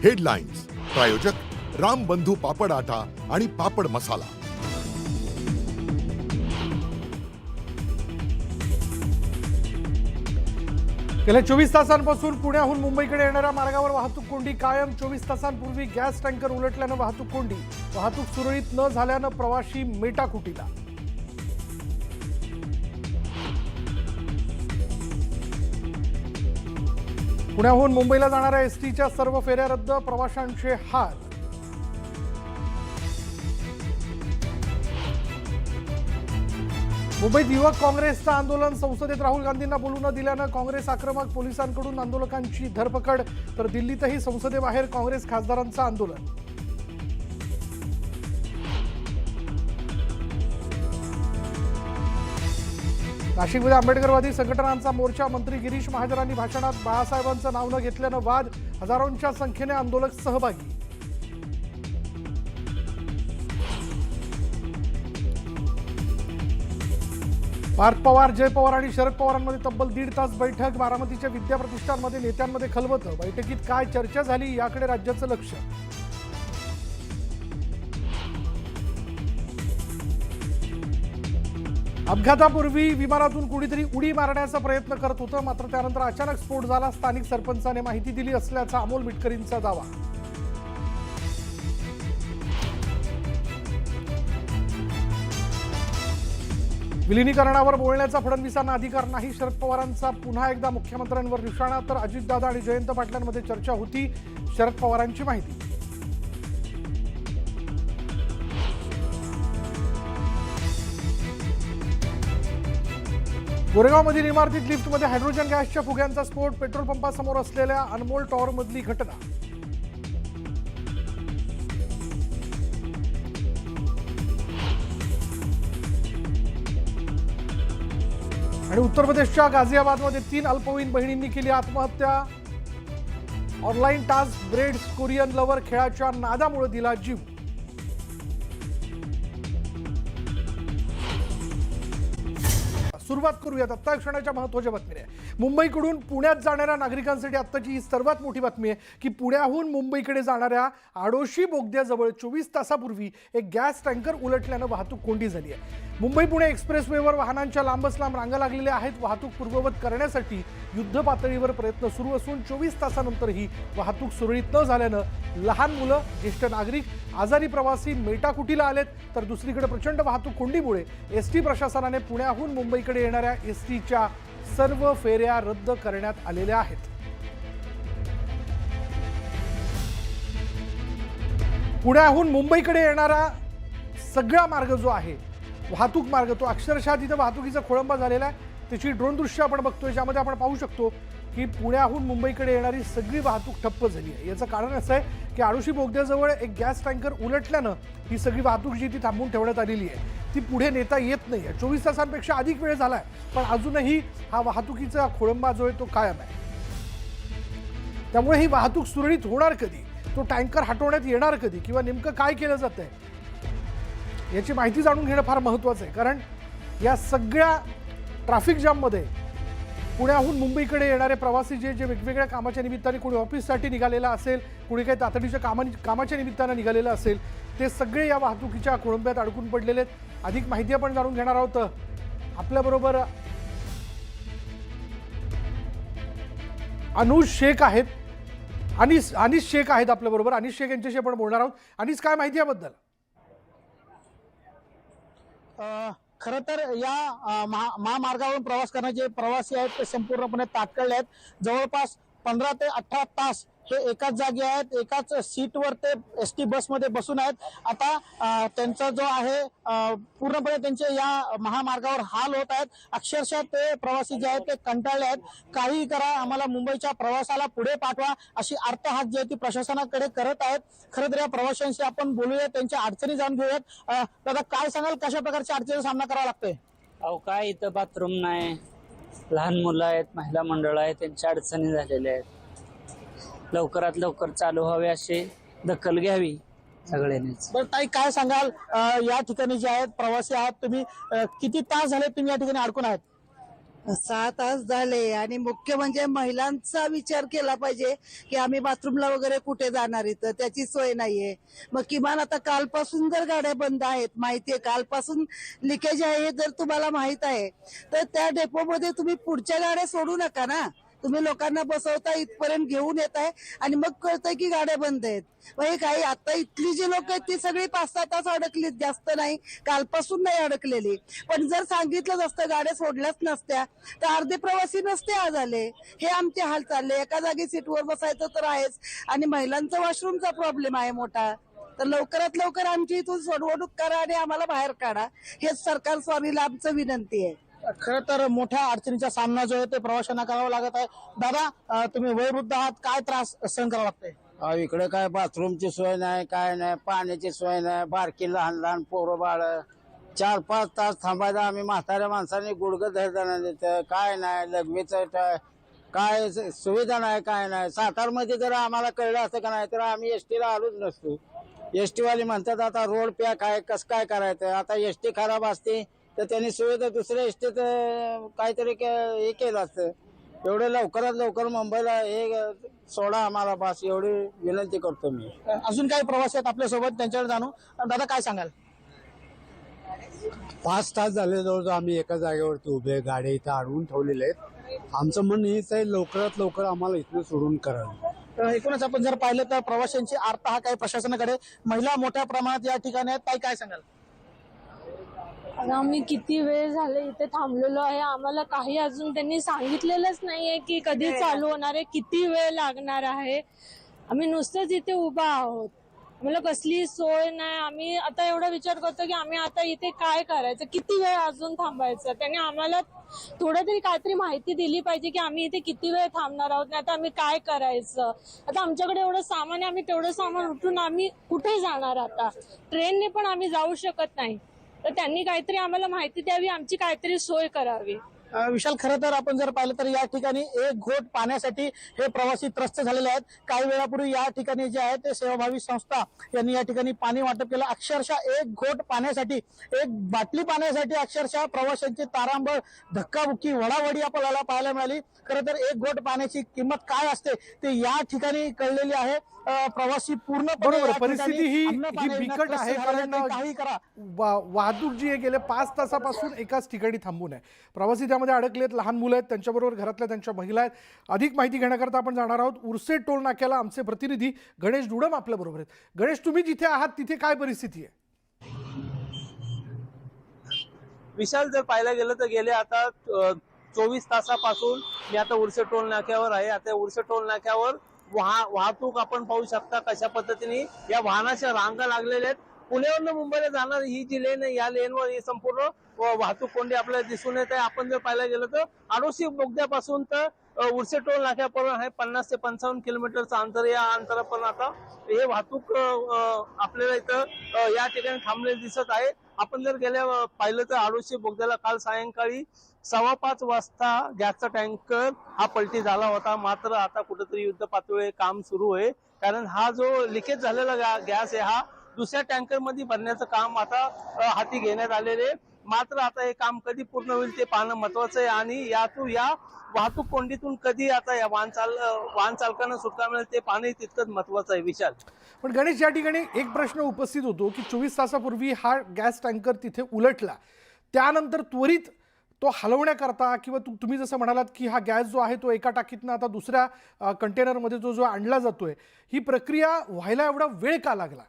Headlines प्रायोजक राम बंधू पापड आटा आणि पापड मसाला। गेल्या 24 तासांपासून पुण्याहून मुंबईकडे येणाऱ्या मार्गावर वाहतूक कोंडी कायम। 24 तासांपूर्वी गॅस टँकर उलटल्यानं वाहतूक कोंडी, वाहतूक सुरळीत न झाल्यानं प्रवासी मेटाकुटीला। पुण्याहून मुंबईला जाणाऱ्या एसटीच्या सर्व फेऱ्या रद्द, प्रवाशांचे हाल। मुंबईत युवक काँग्रेसचं आंदोलन, संसदेत राहुल गांधींना बोलू न दिल्यानं काँग्रेस आक्रमक, पोलिसांकडून आंदोलकांची धरपकड। तर दिल्लीतही संसदेबाहेर काँग्रेस खासदारांचं आंदोलन। नाशिकमध्ये आंबेडकरवादी संघटनांचा मोर्चा, मंत्री गिरीश महाजनांनी भाषणात बाळासाहेबांचं नाव न घेतल्यानं वाद, हजारोंच्या संख्येने आंदोलक सहभागी। पार्थ पवार, जय पवार आणि शरद पवारांमध्ये तब्बल 1.5 तास बैठक। बारामतीच्या विद्या प्रतिष्ठानमध्ये नेत्यांमध्ये खलबतं, बैठकीत काय चर्चा झाली याकडे राज्याचं लक्ष। अपघातापूर्वी विमानातून कुणीतरी उडी मारण्याचा प्रयत्न करत होतं, मात्र त्यानंतर अचानक स्फोट झाला। स्थानिक सरपंचाने माहिती दिली असल्याचा अमोल मिटकरींचा दावा। विलिनीकरणावर बोलण्याचा फडणवीसांना अधिकार नाही, शरद पवारांचा पुन्हा एकदा मुख्यमंत्र्यांवर निशाणा। तर अजितदादा आणि जयंत पाटलांमध्ये चर्चा होती, शरद पवारांची माहिती। गोरेगावमधील इमारतीत लिफ्टमध्ये हायड्रोजन गॅसच्या फुग्यांचा स्फोट, पेट्रोल पंपासमोर असलेल्या अनमोल टॉवरमधली घटना। आणि उत्तर प्रदेशच्या गाझियाबादमध्ये 3 अल्पवयीन बहिणींनी केली आत्महत्या। Online task breads Korean lover खेळाच्या नादामुळे दिला जीव। सुरुवात करूयात आत्ता क्षणाच्या महत्त्वाच्या बातमीने। मुंबईकडून पुण्यात जाणाऱ्या नागरिकांसाठी आत्ताची ही सर्वात मोठी बातमी आहे की पुण्याहून मुंबईकडे जाणाऱ्या आडोशी बोगद्याजवळ 24 तासापूर्वी एक गॅस टँकर उलटल्यानं वाहतूक कोंडी झाली आहे। मुंबई पुणे एक्सप्रेसवेवर वाहनांच्या लांबच लांब रांगा लागलेल्या आहेत। वाहतूक पूर्ववत करण्यासाठी युद्ध पातळीवर प्रयत्न सुरू असून 24 तासानंतरही वाहतूक सुरळीत न झाल्यानं लहान मुलं, ज्येष्ठ नागरिक, आजारी प्रवासी मेटाकुटीला आलेत। तर दुसरीकडे प्रचंड वाहतूक कोंडीमुळे एसटी प्रशासनाने पुण्याहून मुंबईकडे येणाऱ्या एसटीच्या सर्व फेऱ्या रद्द करण्यात आलेल्या आहेत। पुण्याहून मुंबईकडे येणारा सगळा मार्ग जो आहे, वाहतूक मार्ग, तो अक्षरशः तिथे वाहतुकीचा खोळंबा झालेला आहे। त्याची ड्रोन दृश्य आपण बघतोय, ज्यामध्ये आपण पाहू शकतो की पुण्याहून मुंबईकडे येणारी सगळी वाहतूक ठप्प झाली आहे। याचं कारण असं आहे की आडोशी बोगद्याजवळ एक गॅस टँकर उलटल्यानं ही सगळी वाहतूक जी ती थांबवून ठेवण्यात आलेली आहे, ती पुढे नेता येत नाही आहे। 24 तासांपेक्षा अधिक वेळ झाला आहे, पण अजूनही हा वाहतुकीचा खोळंबा जो आहे तो कायम आहे। त्यामुळे ही वाहतूक सुरळीत होणार कधी, तो टँकर हटवण्यात येणार कधी, किंवा नेमकं काय केलं जात आहे याची माहिती जाणून घेणं फार महत्त्वाचं आहे। कारण या सगळ्या ट्रॅफिक जाममध्ये पुण्याहून मुंबईकडे येणारे प्रवासी जे वेगवेगळ्या कामाच्या निमित्ताने, कोणी ऑफिससाठी निघालेला असेल, कोणी काही तातडीच्या कामाच्या निमित्तानं निघालेलं असेल, ते सगळे या वाहतुकीच्या खोळंब्यात अडकून पडलेले आहेत। अधिक माहिती आपण जाणून घेणार आहोत। आपल्याबरोबर अनुज शेख आहेत, अनिश शेख आहेत आपल्याबरोबर। अनिश शेख यांच्याशी आपण बोलणार आहोत। अनिश, काय माहिती याबद्दल? खरं तर या महामार्गावरून प्रवास करणारे प्रवासी आहेत ते संपूर्णपणे ताटकळले आहेत। जवळपास 15 ते 18 तास हे एकाच जागी आहेत, एकाच सीटवर ते एसटी बसमध्ये बसून आहेत। आता त्यांचा जो आहे पूर्णपणे त्यांचे या महामार्गावर हाल होत आहेत। अक्षरशः ते प्रवासी जे आहेत ते कंटाळले आहेत। काही करा, आम्हाला मुंबईच्या प्रवासाला पुढे पाठवा, अशी आर्तहाक जी आहे ती प्रशासनाकडे करत आहेत। खरं तर या प्रवाशांशी आपण बोलूया, त्यांच्या अडचणी जाणून घेऊयात। दादा, काय सांगाल, कशा प्रकारच्या अडचणीचा सामना करावा लागतोय? अहो, काय इथं बाथरूम नाही, लहान मुलं आहेत, महिला मंडळ आहेत, त्यांच्या अडचणी झालेल्या आहेत। लवकरात लवकर चालू व्हावे अशी दखल घ्यावी सगळ्यांनीच। बरं ताई, काय सांगाल, या ठिकाणी जे आहेत प्रवासी आहात तुम्ही, किती तास झाले तुम्ही या ठिकाणी अडकून आहात? 6 तास झाले आणि मुख्य म्हणजे महिलांचा विचार केला पाहिजे की आम्ही बाथरूमला वगैरे कुठे जाणार इथं त्याची सोय नाहीये. मग किमान आता कालपासून जर गाड्या बंद आहेत, माहितीये कालपासून लिकेज आहे हे जर तुम्हाला माहित आहे, तर त्या डेपोमध्ये तुम्ही पुढच्या गाड्या सोडू नका ना. तुम्ही लोकांना बसवता इथपर्यंत घेऊन येत आहे आणि मग कळतंय की गाड्या बंद आहेत. मग हे काही आता इथली जी लोक आहेत ती सगळी 5-6 तास अडकलीत, जास्त नाही, कालपासून नाही अडकलेली. पण जर सांगितलं असतं, गाड्या सोडल्याच नसत्या, तर अर्धे प्रवासी नसते आज आले. हे आमचे हाल चालले. एका जागी सीटवर बसायचं तर आहेच आणि महिलांचा वॉशरूमचा प्रॉब्लेम आहे मोठा. तर लवकरात लवकर आमची इथून सोडवणूक करा आणि आम्हाला बाहेर काढा, हेच सरकार स्वामीला आमचं विनंती आहे. खरं तर मोठ्या अडचणीचा सामना जो आहे ते प्रवाशांना करावा लागत आहे. दादा, तुम्ही वयोवृद्ध आहात, काय त्रास सहन करावा लागतंय? इकडे काय बाथरूमची सोय नाही, काय नाही, पाण्याची सोय नाही, बारकी लहान लहान पोरं बाळ 4-5 तास थांबायचं. आम्ही म्हाताऱ्या माणसांनी गुडघं धरताना देतं, काय नाही, लघवीचं काय सुविधा नाही, काय नाही. सातारमध्ये जर आम्हाला कळलं असतं का नाही तर आम्ही एसटीला आलोच नसतो. एसटी वाले म्हणतात आता रोड पॅक आहे, कसं काय करायचं. आता एसटी खराब असते तर त्यांनी सुविधा दुसऱ्या एसटीत काहीतरी हे केलं असतं. एवढं लवकरात लवकर मुंबईला हे सोडा आम्हाला, बस एवढी विनंती करतो मी. अजून काही प्रवासी आहेत आपल्यासोबत, त्यांच्यावर जाणू. दादा, काय सांगाल? 5 तास झाले जवळजवळ आम्ही एका जागेवरती उभे, गाड्या इथं अडवून ठेवलेले आहेत. आमचं म्हणणं हेच आहे, लवकरात लवकर आम्हाला इथून सोडून करावं. एकूणच आपण जर पाहिलं तर प्रवाशांची आर्त हा काही प्रशासनाकडे, महिला मोठ्या प्रमाणात या ठिकाणी आहेत. ताई, काय सांगाल? आम्ही किती वेळ झाले इथे थांबलेलो आहे, आम्हाला काही अजून त्यांनी सांगितलेलंच नाहीये की कधी चालू होणार आहे, किती वेळ लागणार आहे. आम्ही नुसतेच इथे उभा आहोत, आम्हाला कसली सोय नाही. आम्ही आता एवढा विचार करतो की आम्ही आता इथे काय करायचं, किती वेळ अजून थांबायचं. त्यांनी आम्हाला थोडं तरी काहीतरी माहिती दिली पाहिजे की आम्ही इथे किती वेळ थांबणार आहोत, नाही तर आम्ही काय करायचं. आता आमच्याकडे एवढं सामान आहे, आम्ही तेवढं सामान उठून आम्ही कुठे जाणार. आता ट्रेनने पण आम्ही जाऊ शकत नाही, तर त्यांनी काहीतरी आम्हाला माहिती द्यावी, आमची काहीतरी सोय करावी. विशाल, खरं तर आपण जर पाहिलं तर या ठिकाणी एक घोट पाण्यासाठी हे प्रवासी त्रस्त झालेले आहेत. काही वेळापूर्वी या ठिकाणी जे आहे ते सेवाभावी संस्था यांनी या ठिकाणी पाणी वाटप केलं. अक्षरशः एक घोट पाण्यासाठी, एक बाटली पाण्यासाठी अक्षरशः प्रवाशांची तारांबळ, धक्काबुक्की, वडावडी आपल्याला पाहायला मिळाली. खरं तर एक घोट पाण्याची किंमत काय असते ते या ठिकाणी कळलेली आहे. प्रवासी पूर्णपणे बरोबर, या ठिकाणी परिस्थिती ही अन्नपाणी बिकट आहे. त्रस्त कारण झालेले आहेत. काही करा. वाहतूक जी आहे गेल्या 5 तासापासून एकाच ठिकाणी थांबून आहे. प्रवासी त्यामध्ये अडकलेत, लहान मुलं आहेत, त्यांच्याबरोबर घरातल्या त्यांच्या महिला आहेत. अधिक माहिती घेण्याकरता आपण जाणार आहोत उर्से टोल नाक्याला. आमचे प्रतिनिधी गणेश डुडम आपल्या बरोबर आहेत. गणेश, तुम्ही जिथे आहात तिथे काय परिस्थिती आहे? विशाल, जर पाहायला गेलं तर गेले आता 24 तासापासून मी आता उर्से टोल नाक्यावर आहे. आता उर्से टोल नाक्यावर वाहतूक आपण पाहू शकता कशा पद्धतीने या वाहनाच्या रांगा लागलेल्या आहेत. पुण्यावरून मुंबईला जाणार ही जी लेन आहे, या लेनवर ही संपूर्ण वाहतूक कोंडी आपल्याला दिसून येत आहे. आपण जर पाहायला गेलं तर आडोशी बोगद्यापासून तर उर्से टोल नाक्यापर्यंत आहे 50 ते 55 किलोमीटरचं अंतर. या अंतरापर्यंत आता हे वाहतूक आपल्याला इथं या ठिकाणी थांबलेली दिसत आहे. आपण जर पाहिलं तर आडोशी बोगद्याला काल सायंकाळी 5:15 वाजता गॅसचा टँकर हा पलटी झाला होता. मात्र आता कुठेतरी युद्ध पातळीवर काम सुरू आहे, कारण हा जो लिकेज झालेला गॅस आहे हा दुसऱ्या टँकर मध्ये भरण्याचं काम आता हाती घेण्यात आलेले. मात्र आता हे काम कधी पूर्ण होईल ते पाहणं महत्वाचं आहे आणि या वाहतूक कोंडीतून कधी आता या वाहन चालकांना सुटका मिळेल ते पाहणं तितकंच महत्वाचं आहे. विशाल, पण गणेश, या ठिकाणी एक प्रश्न उपस्थित होतो की 24 तासापूर्वी हा गॅस टँकर तिथे उलटला, त्यानंतर त्वरित तो हलवण्याकरता किंवा तुम्ही जसं म्हणालात की हा गॅस जो आहे तो एका टाकीतनं आता दुसऱ्या कंटेनरमध्ये जो आणला जातोय, ही प्रक्रिया व्हायला एवढा वेळ का लागला?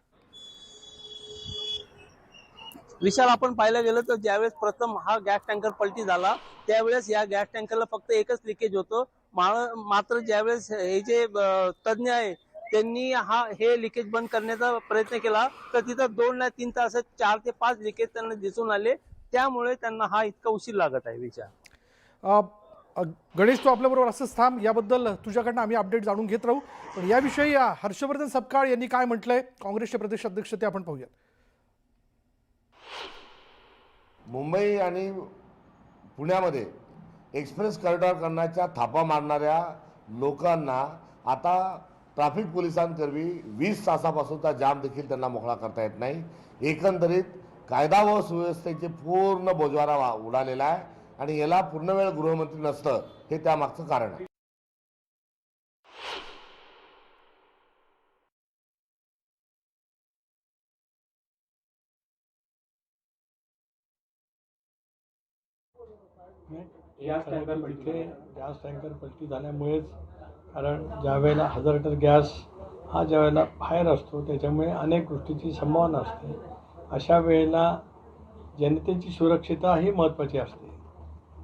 विशाल, आपण पाहायला गेलं तर ज्यावेळेस प्रथम हा गॅस टँकर पलटी झाला त्यावेळेस या गॅस टँकरला फक्त एकच लिकेज होतं. मात्र ज्यावेळेस हे जे तज्ञ आहे त्यांनी हे लिकेज बंद करण्याचा प्रयत्न केला तर तिथं 2 ते 3 तासात 4 ते 5 लिकेज त्यांना दिसून आले. त्यामुळे त्यांना हा इतका उशीर लागत आहे. विचार गणेश, तू आपल्याबरोबर असंच थांब, याबद्दल तुझ्याकडनं आम्ही अपडेट जाणून घेत राहू. पण याविषयी हर्षवर्धन सपकाळ यांनी काय म्हटलंय, काँग्रेसचे प्रदेश अध्यक्ष, ते आपण पाहूयात. मुंबई आणि पुण्यामध्ये एक्सप्रेस कॉरिडॉर करण्याच्या थापा मारणाऱ्या लोकांना आता ट्रॅफिक पोलिसांकरवी 20 तासापासूनचा जाम देखील त्यांना मोकळा करता येत नाही. एकंदरीत कायदा व सुव्यवस्थेचे पूर्ण बोजवारा उडालेला आहे आणि याला पूर्णवेळ गृहमंत्री नसतं हे त्यामागचं कारण आहे. गॅस टँकर पलटी झाल्यामुळेच, कारण ज्यावेळेला 1000 लिटर गॅस हा ज्यावेळेला बाहेर असतो त्याच्यामुळे अनेक गोष्टीची संभावना असते. अशा वेळेला जनतेची सुरक्षितता ही महत्त्वाची असते.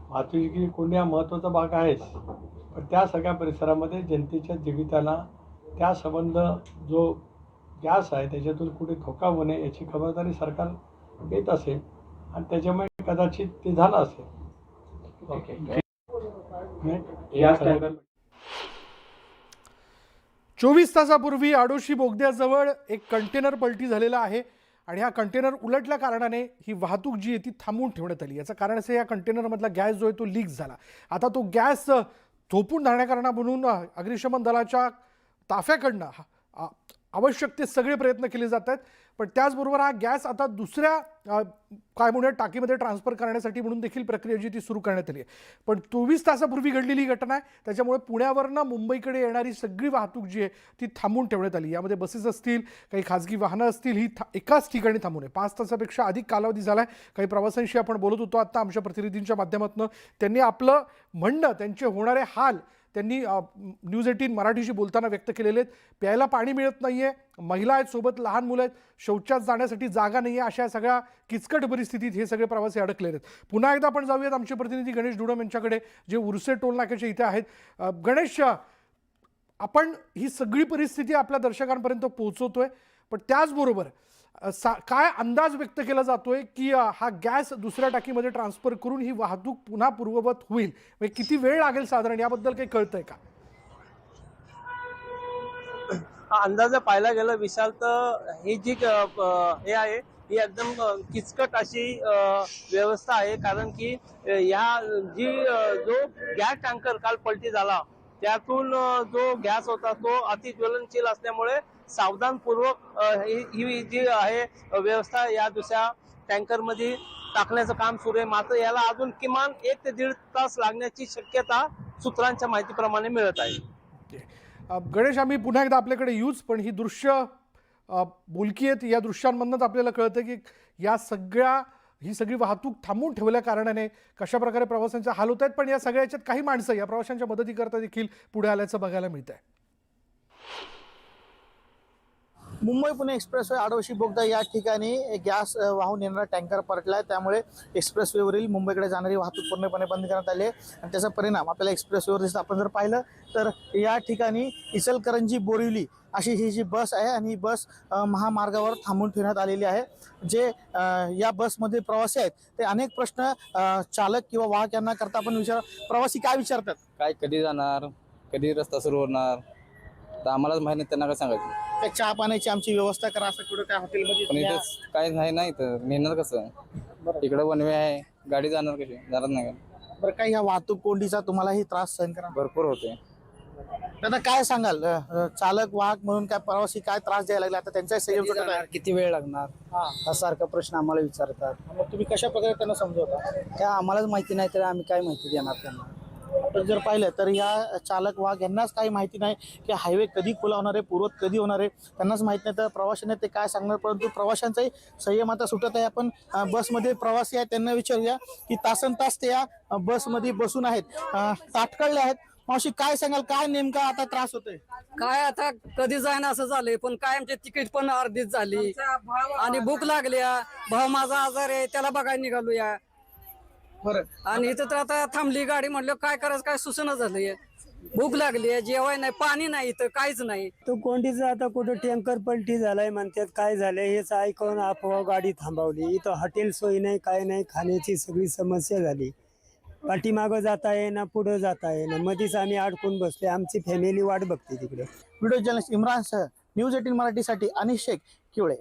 वाहतुकीची कोंडी हा महत्त्वाचा भाग आहेच, पण त्या सगळ्या परिसरामध्ये जनतेच्या जीविताला त्या संबंध जो गॅस आहे त्याच्यातून कुठे धोका होणे याची खबरदारी सरकार घेत असेल आणि त्याच्यामुळे कदाचित ते झालं असेल. ओके. गॅस टँकर 24 तासापूर्वी आडोशी बोगद्याजवळ एक कंटेनर पलटी झालेला आहे आणि हा कंटेनर उलटल्या कारणाने ही वाहतूक जी आहे ती थांबवून ठेवण्यात आली. याचं कारण असं, या कंटेनरमधला गॅस जो आहे तो लीक झाला. आता तो गॅस झोपून धरण्याकरता म्हणून अग्निशमन दलाच्या ताफ्याकडनं आवश्यक ते सगळे प्रयत्न केले जात आहेत, पण त्याचबरोबर हा गॅस आता दुसऱ्या काय म्हणूया टाकीमध्ये ट्रान्सफर करण्यासाठी म्हणून देखील प्रक्रिया जी ती सुरू करण्यात आली आहे. पण 24 तासापूर्वी घडलेली घटना आहे, त्याच्यामुळे पुण्यावरनं मुंबईकडे येणारी सगळी वाहतूक जी आहे ती थांबवून ठेवण्यात आली. यामध्ये बसेस असतील, काही खाजगी वाहनं असतील, ही एकाच ठिकाणी थांबून आहे. 5 तासापेक्षा अधिक कालावधी झाला आहे. काही प्रवाशांशी आपण बोलत होतो आत्ता आमच्या प्रतिनिधींच्या माध्यमातून. त्यांनी आपलं म्हणणं, त्यांचे होणारे हाल त्यांनी न्यूज 18 मराठीशी बोलताना व्यक्त केलेले आहेत. प्यायला पाणी मिळत नाही आहे, महिला आहेत, सोबत लहान मुलं आहेत, शौचात जाण्यासाठी जागा नाही आहे, अशा सगळ्या किचकट परिस्थितीत हे सगळे प्रवासी अडकलेले आहेत. पुन्हा एकदा आपण जाऊयात आमचे प्रतिनिधी गणेश डुडम यांच्याकडे, जे उर्से टोल नाक्याच्या इथे आहेत. गणेश, आपण ही सगळी परिस्थिती आपल्या दर्शकांपर्यंत पोहोचवतोय, पण त्याचबरोबर काय अंदाज व्यक्त केला जातोय की हा गॅस दुसऱ्या टाकीमध्ये ट्रान्सफर करून ही वाहतूक पुन्हा पूर्ववत होईल? म्हणजे किती वेळ लागेल साधारण, याबद्दल काही कळतंय का? अंदाजे पाहायला गेलं विशाल, तर ही जी हे आहे ही एकदम किचकट अशी व्यवस्था आहे. कारण की या जो गॅस टँकर काल पलटी झाला त्यातून जो गॅस होता तो अतिज्वलनशील असल्यामुळे सावधानपूर्वक ही जी आहे व्यवस्था या दुसऱ्या टँकर मध्ये टाकण्याचं काम सुरू आहे. मात्र याला अजून किमान 1 ते 1.5 तास लागण्याची शक्यता सूत्रांच्या माहितीप्रमाणे मिळत आहे. गणेश, आम्ही पुन्हा एकदा आपल्याकडे येऊच, पण ही दृश्य बोलकी आहेत. या दृश्यांमधूनच आपल्याला कळतं की ही सगळी वाहतूक थांबवून ठेवल्या कारणाने कशा प्रकारे प्रवाशांचे हाल होत आहेत. पण या सगळ्या याच्यात काही माणसं या प्रवाशांच्या मदतीकरता देखील पुढे आल्याचं बघायला मिळत आहे. मुंबई पुणे एक्सप्रेसवे आडोशी बोगदा या ठिकाणी गॅस वाहून येणारा टँकर परतला आहे. त्यामुळे एक्सप्रेसवेवरील मुंबईकडे जाणारी वाहतूक पूर्णपणे बंद करण्यात आली आहे आणि त्याचा परिणाम आपल्याला एक्सप्रेसवेवर दिसतो. आपण जर पाहिलं तर या ठिकाणी इचलकरंजी बोरिवली अशी ही जी बस आहे आणि ही बस महामार्गावर थांबून ठेवण्यात आलेली आहे. जे या बसमध्ये प्रवासी आहेत ते अनेक प्रश्न चालक किंवा वाहक यांना करता आपण प्रवासी काय विचारतात, काय कधी जाणार, कधी रस्ता सुरू होणार, तर आम्हालाच माहिती नाही, त्यांना काय सांगायचं. त्या चहा पाण्याची आमची व्यवस्था करा, असं कुठं काय पण हॉटेलमध्ये इथं काय नाही तर नेणार कसं? इकडं वन वे आहे, गाडी जाणार कशी? जाणार नाही का? बरं, काही ह्या वाहतूक कोंडीचा तुम्हालाही त्रास सहन करा भरपूर होते. आता काय सांगाल, चालक वाहक म्हणून काय प्रवासी काय त्रास द्यायला लागला, आता त्यांचा संयम किती वेळ लागणार हा सारखा प्रश्न आम्हाला विचारतात. मग तुम्ही कशा प्रकारे त्यांना समजवता? काय आम्हालाच माहिती नाही तर आम्ही काय माहिती देणार त्यांना? आपण जर पाहिलं तर या चालक वाहक यांनाच काही माहिती नाही की हायवे कधी खुला होणार आहे, पूर्वत कधी होणार आहे, त्यांनाच माहित नाही. तर प्रवाशांना ते काय सांगणार, परंतु प्रवाशांचाही संयम आता सुटत आहे. आपण बसमध्ये प्रवासी आहेत त्यांना विचारूया की तासन तास ते या बसमध्ये बसून आहेत, ताटकळले आहेत. मावशी, काय सांगाल, काय नेमका आता त्रास होतोय? काय आता कधी जाईना असं झालंय, पण काय आमची तिकीट पण अर्धीच झाली आणि भूक लागली. भाऊ माझा आजार आहे, त्याला बघायला निघालूया. बरं, आणि इथं तर आता थांबली गाडी, म्हटलं काय करायचं, काय सुचना झालंय. भूक लागली आहे, जेवाय नाही, पाणी नाही, इथं काहीच नाही. तो कोंडीचा आता कुठं टँकर पलटी झालाय म्हणतात, काय झालंय हेच ऐकून आपोआ गाडी थांबवली. इथं हॉटेल सोय नाही, काय नाही, खाण्याची सगळी समस्या झाली. पाठीमागं जाता येईना, पुढं जाता येईना, मध्येच आम्ही अडकून बसले. आमची फॅमिली वाट बघते तिकडे. व्हिडिओ जर्नलिस्ट इम्रान सह न्यूज 18 मराठीसाठी अनिश शेख, किवळे.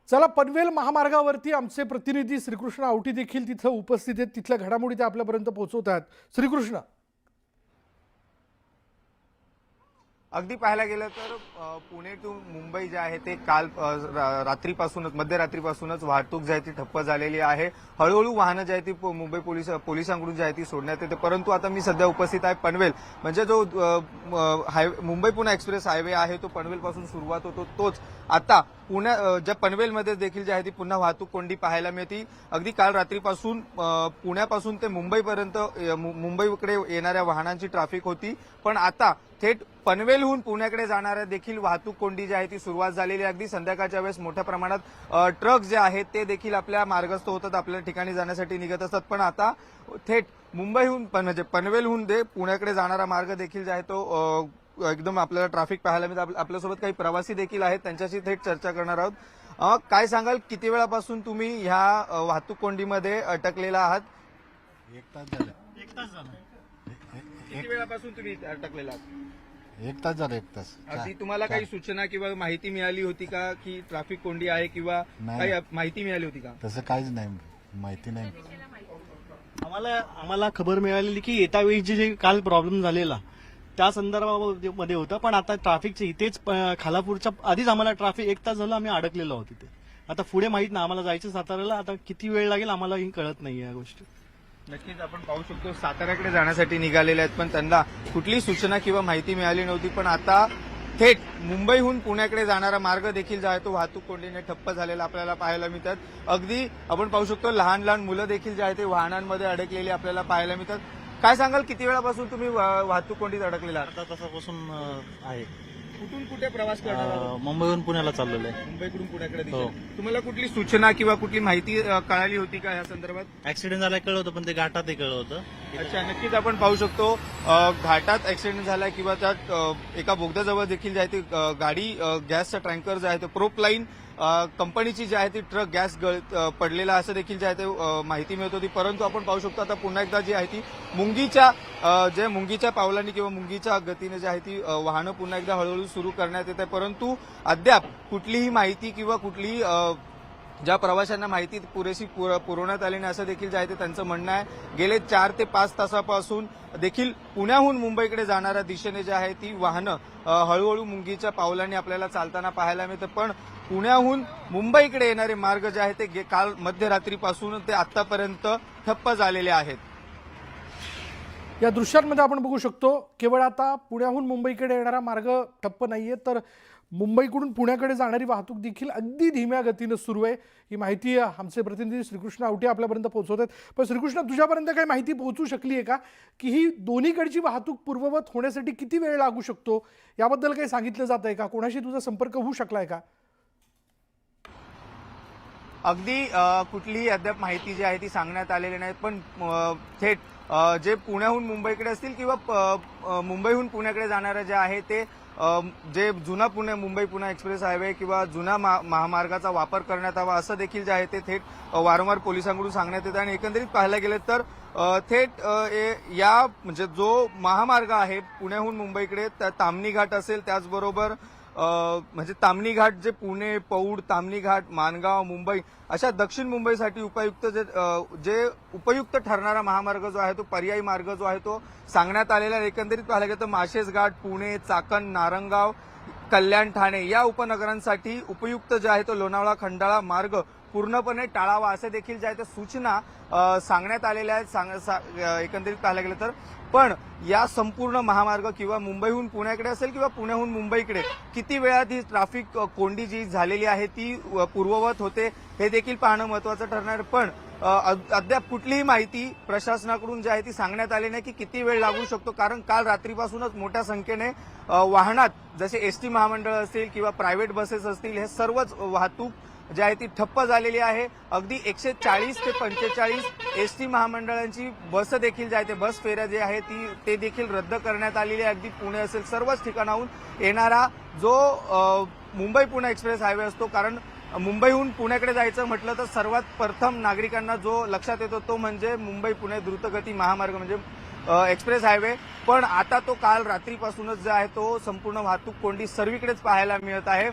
चला, पनवेल महामार्गावरती आमचे प्रतिनिधी श्रीकृष्ण आवटी देखील तिथं उपस्थित आहेत. तिथल्या घडामोडी ते आपल्यापर्यंत पोहोचवत आहेत. श्रीकृष्ण. अगदी पाहायला गेलं तर पुणे टू मुंबई जे आहे ते काल रात्रीपासूनच मध्यरात्रीपासूनच वाहतूक जी आहे ती ठप्प झालेली आहे. हळूहळू वाहनं जी आहे ती मुंबई पोलिसांकडून जी आहे ती सोडण्यात येते. परंतु आता मी सध्या उपस्थित आहे पनवेल, म्हणजे जो मुंबई पुणे एक्सप्रेस हायवे आहे तो पनवेलपासून सुरुवात होतो तोच आता ज्या पनवेलमध्ये देखील जी आहे ती पुन्हा वाहतूक कोंडी पाहायला मिळते. अगदी काल रात्रीपासून पुण्यापासून ते मुंबईपर्यंत मुंबईकडे येणाऱ्या वाहनांची ट्रॅफिक होती, पण आता थेट पनवेलहून पुण्याकडे जाणाऱ्या देखील वाहतूक कोंडी जी आहे ती सुरुवात झालेली आहे. अगदी संध्याकाळच्या वेळेस मोठ्या प्रमाणात ट्रक जे आहेत ते देखील आपल्या मार्गस्थ होतात, आपल्या ठिकाणी जाण्यासाठी निघत असतात. पण आता थेट मुंबईहून म्हणजे पनवेलहून पुण्याकडे जाणारा मार्ग देखील जे आहे तो एकदम आपल्याला ट्रॅफिक पाहायला मिळतं. आपल्यासोबत काही प्रवासी देखील आहेत, त्यांच्याशी थेट चर्चा करणार आहोत. काय सांगाल, किती वेळापासून तुम्ही ह्या वाहतूक कोंडीमध्ये अटकलेला आहात? 1 तास झालं. किती वेळापासून तुम्ही अटकलेला आहात? 1 तास झालं. 1 तास. आधी तुम्हाला काही सूचना किंवा माहिती मिळाली होती का की ट्रॅफिक कोंडी आहे किंवा काही माहिती मिळाली होती का? तसं काहीच नाही, माहिती नाही. आम्हाला खबर मिळालेली की येत्या वेळी जे काल प्रॉब्लेम झालेला त्या संदर्भामध्ये होतं, पण आता ट्रॅफिकचे इथेच खालापूरच्या आधीच आम्हाला ट्रॅफिक 1 तास झालं आम्ही अडकलेलो आहोत तिथे. आता पुढे माहित नाही, आम्हाला जायचं साताऱ्याला, आता किती वेळ लागेल आम्हालाही कळत नाही या गोष्टी. नक्कीच आपण पाहू शकतो साताऱ्याकडे जाण्यासाठी निघालेले आहेत, पण त्यांना कुठलीही सूचना किंवा माहिती मिळाली नव्हती. पण आता थेट मुंबईहून पुण्याकडे जाणारा मार्ग देखील जो आहे तो वाहतूक कोंडीने ठप्प झालेला आपल्याला पाहायला मिळतात. अगदी आपण पाहू शकतो लहान लहान मुलं देखील जे आहे ते वाहनांमध्ये अडकलेली आपल्याला पाहायला मिळतात. काय सांगाल, किती वेळापासून तुम्ही वाहतूक कोंडीत अडकलेला आहात? अर्धा तासापासून आहे. कुठून कुठे प्रवास करणार? मुंबईहून पुण्याला चाललेलो आहे. मुंबईकडून पुण्याकडे दिशेने. तुम्हाला कुठली सूचना किंवा कुठली माहिती कळाली होती का या संदर्भात? ऍक्सिडेंट झाला कळलं होतं, पण ते घाटातही कळलं होतं. अच्छा, नक्कीच आपण पाहू शकतो घाटात ऍक्सिडेंट झाला किंवा त्यात एका बोगद्याजवळ देखील जे आहे ती गाडी गॅसचा टँकर जे आहे ते प्रोपलाईन कंपनीची जी आहे ती ट्रक गॅस पडलेला असं देखील जे आहे ते माहिती मिळत होती. परंतु आपण पाहू शकतो आता पुन्हा एकदा जी आहे ती मुंगीच्या पावलांनी किंवा मुंगीच्या गतीने जी आहे ती वाहनं पुन्हा एकदा हळूहळू सुरू करण्यात येत आहे. परंतु अद्याप कुठलीही माहिती किंवा कुठलीही ज्या प्रवाशांना माहिती पुरेशी पुरवण्यात आली नाही असं देखील जे आहे ते त्यांचं म्हणणं आहे. गेले 4 ते 5 तासापासून देखील पुण्याहून मुंबईकडे जाणाऱ्या दिशेने जे आहे ती वाहनं हळूहळू मुंगीच्या पावलांनी आपल्याला चालताना पाहायला मिळतं. पण पुण्याहून मुंबईकडे येणारे मार्ग जे आहे ते काल मध्यरात्रीपासून ते आतापर्यंत ठप्प झालेले आहेत. या दृश्यांमध्ये आपण बघू शकतो केवळ आता पुण्याहून मुंबईकडे येणारा मार्ग ठप्प नाहीये, तर मुंबईकडून पुण्याकडे जाणारी वाहतूक देखील अगदी धीम्या गतीनं सुरू आहे. ही माहिती आमचे प्रतिनिधी श्रीकृष्ण आवटे आपल्यापर्यंत पोहोचवत आहेत. पण श्रीकृष्ण, तुझ्यापर्यंत काही माहिती पोहोचू शकली आहे का की ही दोन्हीकडची वाहतूक पूर्ववत होण्यासाठी किती वेळ लागू शकतो, याबद्दल काही सांगितलं जात आहे का? कोणाशी तुझा संपर्क होऊ शकलाय का? अगदी कुठलीही अद्याप माहिती जी आहे ती सांगण्यात आलेली नाही. पण थेट जे पुण्याहून मुंबईकडे असतील किंवा मुंबईहून पुण्याकडे जाणारे जे आहे ते जे जुना मुंबई पुणे एक्सप्रेस हायवे किंवा जुना महामार्गाचा वापर करण्यात यावा असं देखील जे आहे ते थेट वारंवार पोलिसांकडून सांगण्यात येतं. आणि एकंदरीत पाहायला गेलं तर थेट या म्हणजे जो महामार्ग आहे पुण्याहून मुंबईकडे ताम्हिणी घाट असेल, त्याचबरोबर म्हणजे ताम्हिणी घाट जे पुणे, पौड, ताम्हिणी घाट, माणगाव, मुंबई अशा दक्षिण मुंबईसाठी जे उपयुक्त ठरणारा महामार्ग जो आहे तो पर्यायी मार्ग जो आहे तो सांगण्यात आलेला आहे. एकंदरीत पाहायला गेलं तर माशेज घाट, पुणे, चाकण, नारंगाव, कल्याण, ठाणे या उपनगरांसाठी उपयुक्त जे आहे तो लोणावळा खंडाळा मार्ग पूर्णपणे टाळावा असे देखील जे आहे ते सूचना सांगण्यात आलेल्या आहेत. एकंदरीत पाहायला गेलं तर पण या संपूर्ण महामार्ग किंवा मुंबईहून पुण्याकडे असेल किंवा पुण्याहून मुंबईकडे किती वेळात ही ट्रॅफिक कोंडी जी झालेली आहे ती पूर्ववत होते हे देखील पाहणं महत्वाचं ठरणार. पण अद्याप कुठलीही माहिती प्रशासनाकडून जी आहे ती सांगण्यात आली नाही की किती वेळ लागू शकतो. कारण काल रात्रीपासूनच मोठ्या संख्येने वाहनात जसे एसटी महामंडळ असतील किंवा प्रायव्हेट बसेस असतील हे सर्वच वाहतूक जी आहे ती ठप्प झालेली आहे. अगदी 140 ते 45 एसटी महामंडळांची बस देखील जे आहे ते बस फेऱ्या जे आहे ते देखील रद्द करण्यात आलेली आहे. अगदी पुणे असेल सर्वच ठिकाणाहून येणारा जो मुंबई पुणे एक्सप्रेस हायवे असतो, कारण मुंबईहून पुण्याकडे जायचं म्हटलं तर सर्वात प्रथम नागरिकांना जो लक्षात येतो तो म्हणजे मुंबई पुणे द्रुतगती महामार्ग म्हणजे एक्सप्रेस हायवे. पण आता तो काल रात्रीपासूनच जो आहे तो संपूर्ण वाहतूक कोंडी सर्वीकडेच पाहायला मिळत आहे.